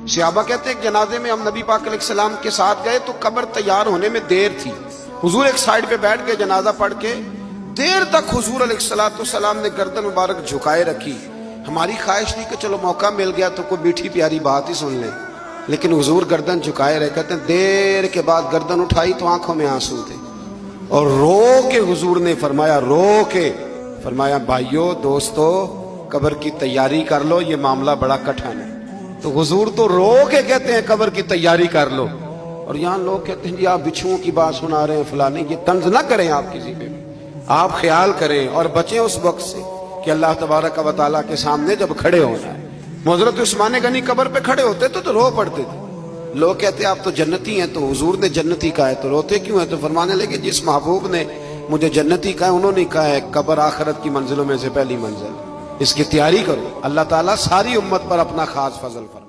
صحابہ کہتے ہیں ایک جنازے میں ہم نبی پاک علیہ السلام کے ساتھ گئے تو قبر تیار ہونے میں دیر تھی. حضور ایک سائیڈ پہ بیٹھ کے جنازہ پڑھ کے دیر تک حضور علیہ السلام نے گردن مبارک جھکائے رکھی. ہماری خواہش تھی کہ چلو موقع مل گیا تو کوئی میٹھی پیاری بات ہی سن لیں، لیکن حضور گردن جھکائے رہے. کہتے ہیں دیر کے بعد گردن اٹھائی تو آنکھوں میں آنسو تھے، اور رو کے حضور نے فرمایا، رو کے فرمایا بھائیو دوستو قبر کی تیاری کر لو، یہ معاملہ بڑا کٹھن ہے. تو حضور تو رو کے کہتے ہیں قبر کی تیاری کر لو، اور یہاں لوگ کہتے ہیں جی آپ بچھوؤں کی بات سنا رہے ہیں فلانے. یہ طنز نہ کریں آپ کسی پہ بھی، آپ خیال کریں اور بچیں اس وقت سے کہ اللہ تبارک و تعالیٰ کے سامنے جب کھڑے ہونا ہے. حضرت عثمان غنی قبر پہ کھڑے ہوتے تو رو پڑتے تھے. لوگ کہتے ہیں آپ تو جنتی ہیں، تو حضور نے جنتی کہا ہے تو روتے کیوں ہیں؟ تو فرمانے لگے جس محبوب نے مجھے جنتی کہا ہے انہوں نے کہا ہے قبر آخرت کی منزلوں میں سے پہلی منزل، اس کی تیاری کرو. اللہ تعالیٰ ساری امت پر اپنا خاص فضل فرمائے.